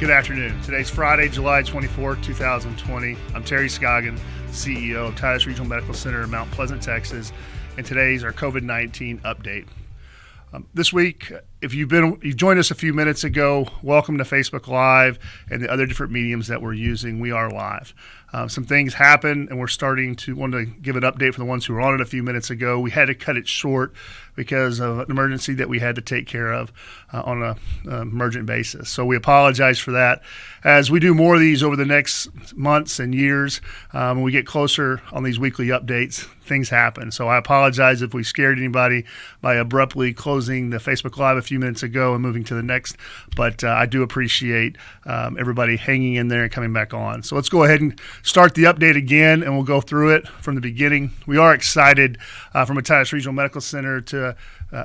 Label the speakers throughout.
Speaker 1: Good afternoon. Today's Friday, July 24, 2020. I'm Terry Scoggin, CEO of Titus Regional Medical Center in Mount Pleasant, Texas, and today's our COVID-19 update. This week, if you joined us a few minutes ago, welcome to Facebook Live and the other different mediums that we're using. We are live. Some things happen, and we're starting to want to give an update for the ones who were on it a few minutes ago. We had to cut it short because of an emergency that we had to take care of on an emergent basis. So we apologize for that. As we do more of these over the next months and years, when we get closer on these weekly updates, things happen. So I apologize if we scared anybody by abruptly closing the Facebook Live a few minutes ago and moving to the next. But I do appreciate everybody hanging in there and coming back on. So let's go ahead and start the update again, and we'll go through it from the beginning. We are excited from a Titus Regional Medical Center to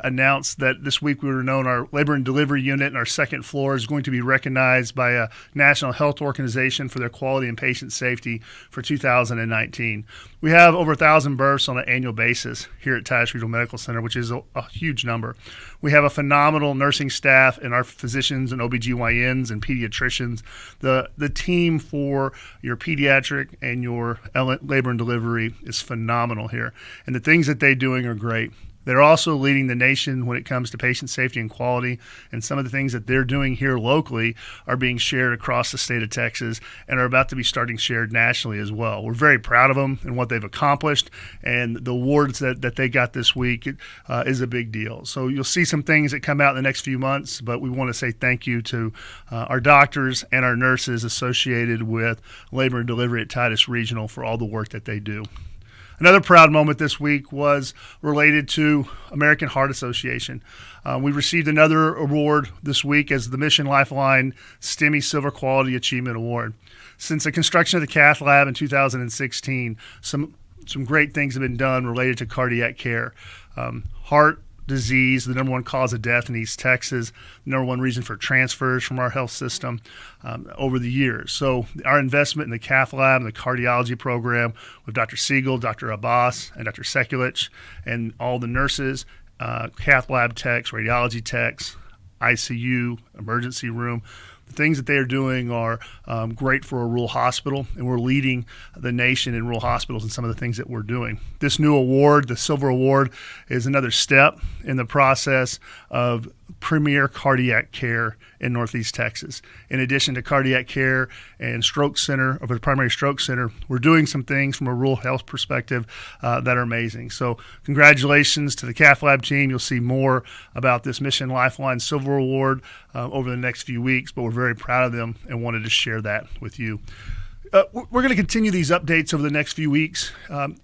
Speaker 1: announce that this week we were known our labor and delivery unit in our second floor is going to be recognized by a national health organization for their quality and patient safety for 2019. We have over 1,000 births on an annual basis here at Titus Regional Medical Center, which is a huge number. We have a phenomenal nursing staff and our physicians and OBGYNs and pediatricians. The team for your pediatric and your labor and delivery is phenomenal here. And the things that they're doing are great. They're also leading the nation when it comes to patient safety and quality, and some of the things that they're doing here locally are being shared across the state of Texas and are about to be starting shared nationally as well. We're very proud of them and what they've accomplished, and the awards that they got this week is a big deal. So you'll see some things that come out in the next few months, but we want to say thank you to our doctors and our nurses associated with labor and delivery at Titus Regional for all the work that they do. Another proud moment this week was related to American Heart Association. We received another award this week as the Mission Lifeline STEMI Silver Quality Achievement Award. Since the construction of the cath lab in 2016, some great things have been done related to cardiac care. Heart disease, the number one cause of death in East Texas, the number one reason for transfers from our health system over the years. So our investment in the cath lab and the cardiology program with Dr. Siegel, Dr. Abbas, and Dr. Sekulich, and all the nurses, cath lab techs, radiology techs, ICU, emergency room, the things that they are doing are great for a rural hospital, and we're leading the nation in rural hospitals in some of the things that we're doing. This new award, the Silver Award, is another step in the process of premier cardiac care in Northeast Texas. In addition to cardiac care and stroke center, or the primary stroke center, we're doing some things from a rural health perspective that are amazing. So congratulations to the cath lab team. You'll see more about this Mission Lifeline Silver Award over the next few weeks, but we're very proud of them and wanted to share that with you. We're going to continue these updates over the next few weeks,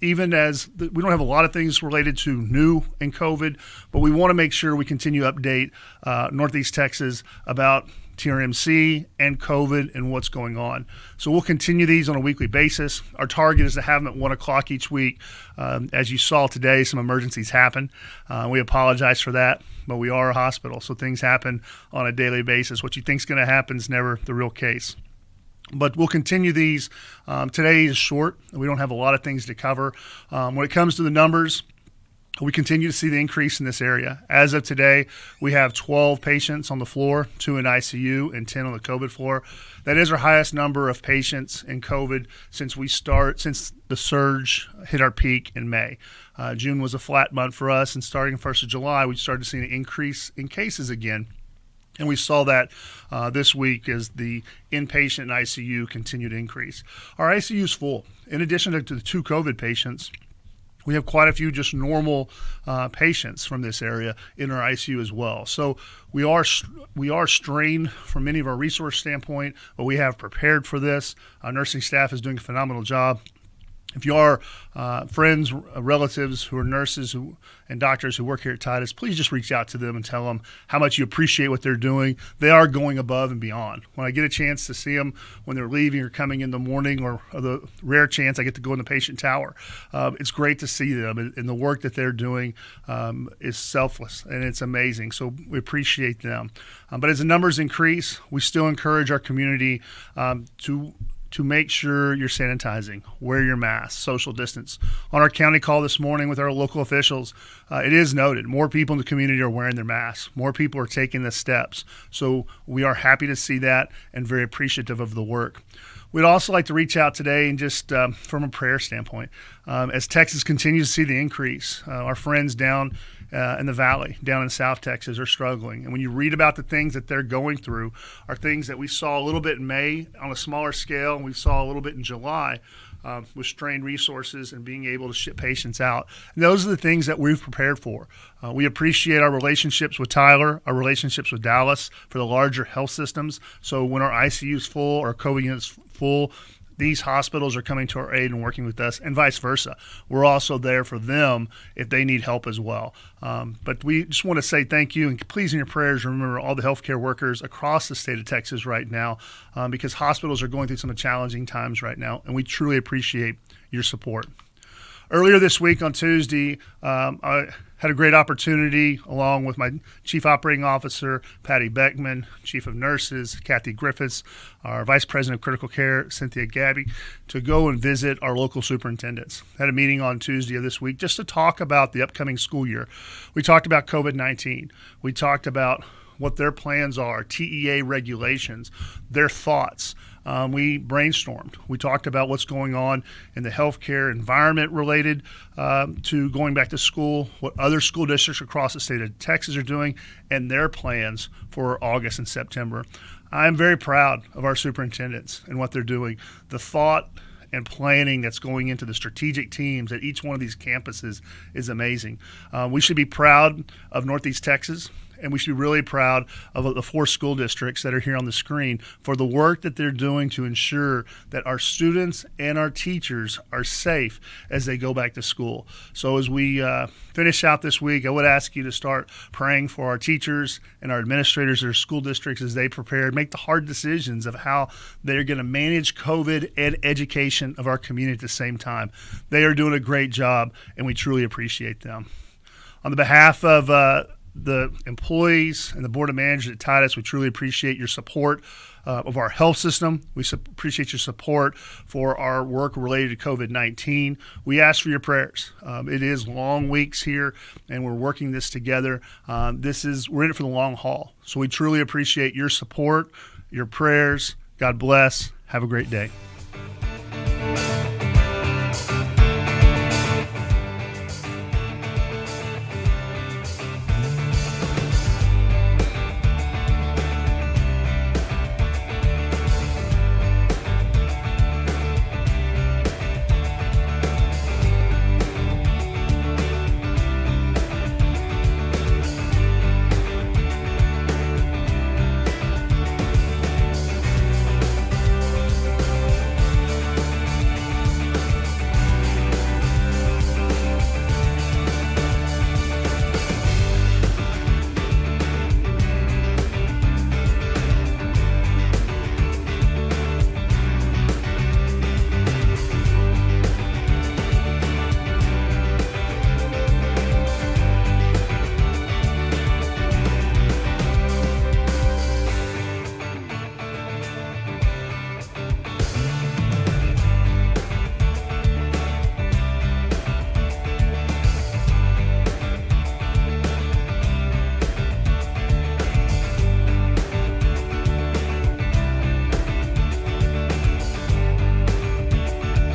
Speaker 1: even as we don't have a lot of things related to new and COVID, but we want to make sure we continue to update Northeast Texas about TRMC and COVID and what's going on. So we'll continue these on a weekly basis. Our target is to have them at 1 o'clock each week. As you saw today, some emergencies happen. We apologize for that, but we are a hospital, so things happen on a daily basis. What you think is going to happen is never the real case. But we'll continue these. Today is short. We don't have a lot of things to cover. When it comes to the numbers, we continue to see the increase in this area. As of today, we have 12 patients on the floor, 2 in ICU and 10 on the COVID floor. That is our highest number of patients in COVID since the surge hit our peak in May. June was a flat month for us, and starting 1st of July, we started seeing an increase in cases again. And we saw that this week as the inpatient and ICU continued to increase. Our ICU is full. In addition to the 2 COVID patients, we have quite a few just normal patients from this area in our ICU as well. So we are strained from many of our resource standpoint, but we have prepared for this. Our nursing staff is doing a phenomenal job. If you are friends, relatives who are nurses and doctors who work here at Titus, please just reach out to them and tell them how much you appreciate what they're doing. They are going above and beyond. When I get a chance to see them when they're leaving or coming in the morning, or the rare chance I get to go in the patient tower, it's great to see them. And the work that they're doing is selfless, and it's amazing. So we appreciate them. But as the numbers increase, we still encourage our community to to make sure you're sanitizing, wear your mask, social distance. On our county call this morning with our local officials, it is noted more people in the community are wearing their masks. More people are taking the steps. So we are happy to see that and very appreciative of the work. We'd also like to reach out today and just from a prayer standpoint, as Texas continues to see the increase, our friends down in the valley, down in South Texas, are struggling. And when you read about the things that they're going through, are things that we saw a little bit in May on a smaller scale, and we saw a little bit in July with strained resources and being able to ship patients out. And those are the things that we've prepared for. We appreciate our relationships with Tyler, our relationships with Dallas for the larger health systems. So when our ICU is full or COVID units full, these hospitals are coming to our aid and working with us, and vice versa. We're also there for them if they need help as well. But we just want to say thank you, and please in your prayers remember all the healthcare workers across the state of Texas right now, because hospitals are going through some challenging times right now, and we truly appreciate your support. Earlier this week on Tuesday, I had a great opportunity along with my Chief Operating Officer, Patty Beckman, Chief of Nurses, Kathy Griffiths, our Vice President of Critical Care, Cynthia Gabby, to go and visit our local superintendents. Had a meeting on Tuesday of this week just to talk about the upcoming school year. We talked about COVID-19. We talked about what their plans are, TEA regulations, their thoughts. We brainstormed. We talked about what's going on in the healthcare environment related to going back to school, what other school districts across the state of Texas are doing, and their plans for August and September. I'm very proud of our superintendents and what they're doing. The thought and planning that's going into the strategic teams at each one of these campuses is amazing. We should be proud of Northeast Texas, and we should be really proud of the 4 school districts that are here on the screen for the work that they're doing to ensure that our students and our teachers are safe as they go back to school. So as we finish out this week, I would ask you to start praying for our teachers and our administrators at our school districts as they prepare and make the hard decisions of how they're going to manage COVID and education of our community at the same time. They are doing a great job, and we truly appreciate them. On the behalf of the employees and the Board of Managers at Titus, we truly appreciate your support of our health system. We appreciate your support for our work related to COVID-19. We ask for your prayers. It is long weeks here, and we're working this together. We're in it for the long haul. So we truly appreciate your support, your prayers. God bless. Have a great day.